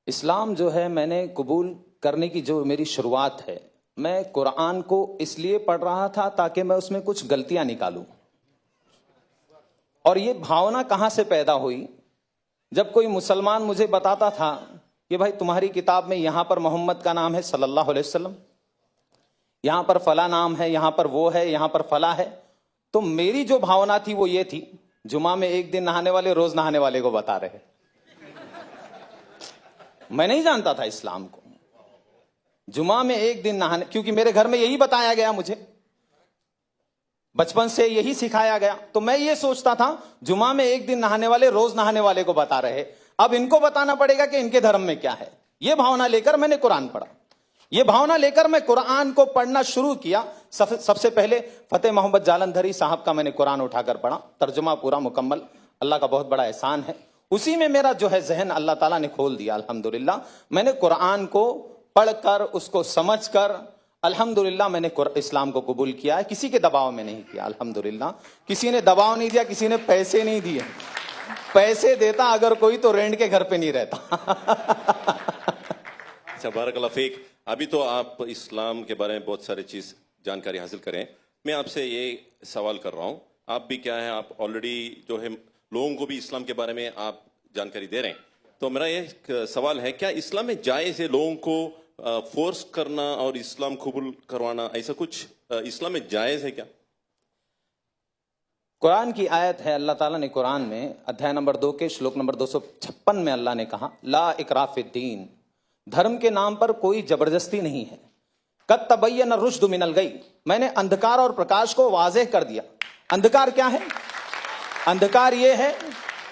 اسلام جو ہے میں نے قبول کرنے کی جو میری شروعات ہے، میں قرآن کو اس لیے پڑھ رہا تھا تاکہ میں اس میں کچھ غلطیاں نکالوں. اور یہ بھاونا کہاں سے پیدا ہوئی؟ جب کوئی مسلمان مجھے بتاتا تھا کہ بھائی تمہاری کتاب میں یہاں پر محمد کا نام ہے صلی اللہ علیہ وسلم، یہاں پر فلاں نام ہے، یہاں پر وہ ہے، یہاں پر فلاں ہے، تو میری جو بھاونا تھی وہ یہ تھی، جمعہ میں ایک دن نہانے والے روز نہانے والے کو بتا رہے. میں نہیں جانتا تھا اسلام کو. جمعہ میں ایک دن نہانے، کیونکہ میرے گھر میں یہی بتایا گیا، مجھے بچپن سے یہی سکھایا گیا، تو میں یہ سوچتا تھا جمعہ میں ایک دن نہانے والے روز نہانے والے کو بتا رہے، اب ان کو بتانا پڑے گا کہ ان کے دھرم میں کیا ہے. یہ بھاونا لے کر میں نے قرآن پڑھا. یہ بھاونا لے کر میں قرآن کو پڑھنا شروع کیا. سب سے پہلے فتح محمد جالندھری صاحب کا میں نے قرآن اٹھا کر پڑھا، ترجمہ پورا مکمل. اللہ کا بہت بڑا احسان ہے، اسی میں میرا جو ہے ذہن اللہ تعالیٰ نے کھول دیا. الحمدللہ میں نے قرآن کو پڑھ کر، اس کو سمجھ کر، الحمدللہ میں نے اسلام کو قبول کیا ہے. کسی کے دباؤ میں نہیں کیا. الحمدللہ کسی نے دباؤ نہیں دیا، کسی نے پیسے نہیں دیے. پیسے دیتا اگر کوئی تو رینٹ کے گھر پہ نہیں رہتا. اچھا، بارک اللہ فیک. ابھی تو آپ اسلام کے بارے میں بہت ساری چیز جانکاری حاصل کریں. میں آپ سے یہ سوال کر رہا ہوں، آپ بھی کیا ہے، آپ آلریڈی جو ہے لوگوں کو بھی اسلام کے بارے میں آپ جانکاری دے رہے ہیں. تو میرا یہ سوال ہے، کیا اسلام میں جائز ہے لوگوں کو فورس کرنا اور اسلام قبول کروانا؟ ایسا کچھ اسلام میں جائز ہے کیا؟ قرآن کی آیت ہے، اللہ تعالیٰ نے قرآن میں ادھیائے نمبر 2 کے شلوک نمبر 256 میں اللہ نے کہا، لا اکراہ فی الدین، دھرم کے نام پر کوئی زبردستی نہیں ہے. قد تبین الرشد من الغی، میں نے اندھکار اور پرکاش کو واضح کر دیا. اندھکار کیا ہے؟ اندھکار یہ ہے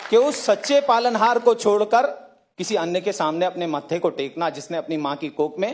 کہ اس سچے پالنہار کو چھوڑ کر کسی انیہ کے سامنے اپنے ماتھے کو ٹیکنا، جس نے اپنی ماں کی کوکھ میں،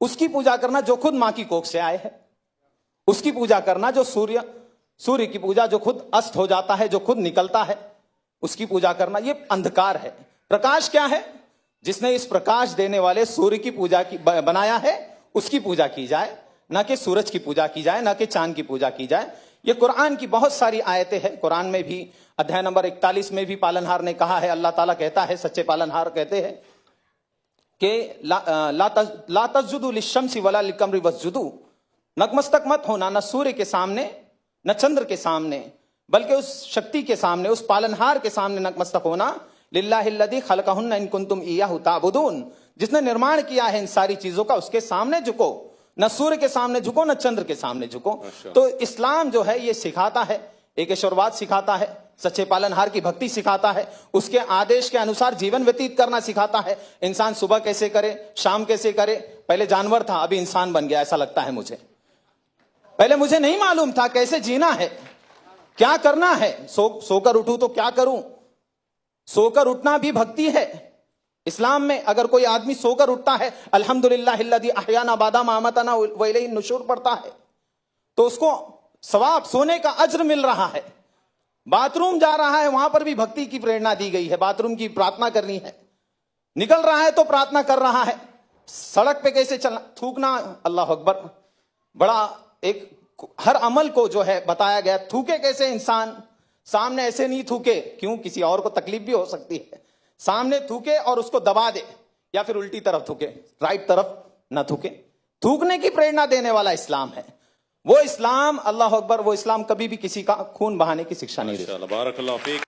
اس کی پوجا کرنا جو خود ماں کی کوکھ سے آئے ہے، اس کی پوجا کرنا جو سوریہ کی پوجا جو خود است ہو جاتا ہے، جو خود نکلتا ہے، اس کی پوجا کرنا، یہ اندھکار ہے. پرکاش کیا ہے؟ جس نے اس پرکاش دینے والے سوریہ کی پوجا کی بنایا ہے، اس کی پوجا کی جائے، نہ کہ سورج کی پوجا کی جائے، نہ کہ چاند کی پوجا کی جائے. یہ قرآن کی بہت ساری آیتیں ہیں. قرآن میں بھی ادھیائے نمبر 41 میں بھی پالنہار نے کہا ہے، اللہ تعالیٰ کہتا ہے، سچے پالنہار کہتے ہیں کہ لا تسجدوا للشمس ولا للقمر واسجدوا، نتمستک مت ہونا نہ سورج کے سامنے نہ چندر کے سامنے، بلکہ اس شکتی کے سامنے، اس پالنہار کے سامنے نتمستک ہونا. للہ الذی خلقہن ان کنتم ایاہ تعبدون، جس نے نرمان کیا ہے ان ساری چیزوں کا، اس کے سامنے جھکو، نہ سورج کے سامنے جھکو، نہ چندر کے سامنے جھکو. تو اسلام جو ہے یہ سکھاتا ہے، ایکیشورواد سکھاتا ہے، سچے پالنہار کی بھکتی سکھاتا ہے، اس کے آدیش کے انوسار جیون وتیت کرنا سکھاتا ہے. انسان صبح کیسے کرے، شام کیسے کرے. پہلے جانور تھا، ابھی انسان بن گیا، ایسا لگتا ہے مجھے. پہلے مجھے نہیں معلوم تھا کیسے جینا ہے، کیا کرنا ہے. سو کر اٹھوں تو کیا کروں؟ سو کر اٹھنا بھی بھکتی ہے. اسلام میں اگر کوئی آدمی سو کر اٹھتا ہے، الحمدللہ الذی احیانا بعد ما اماتنا والیہ النشور پڑھتا ہے، تو اس کو ثواب، سونے کا اجر مل رہا ہے. باتھ روم جا رہا ہے، وہاں پر بھی بھکتی کی پریرنا دی گئی ہے، باتھ روم کی پرارتھنا کرنی ہے. نکل رہا ہے تو پرارتھنا کر رہا ہے. سڑک پہ کیسے چلنا، تھوکنا، اللہ اکبر، بڑا ایک ہر عمل کو جو ہے بتایا گیا. تھوکے کیسے انسان، سامنے ایسے نہیں تھوکے، کیوں، کسی اور کو تکلیف بھی ہو سکتی ہے. سامنے تھوکے اور اس کو دبا دے، یا پھر الٹی طرف تھوکے، رائٹ طرف نہ تھوکے. تھوکنے کی پریرنا دینے والا اسلام ہے. وہ اسلام، اللہ اکبر، وہ اسلام کبھی بھی کسی کا خون بہانے کی شکشا نہیں دیتا. بارک اللہ فیک.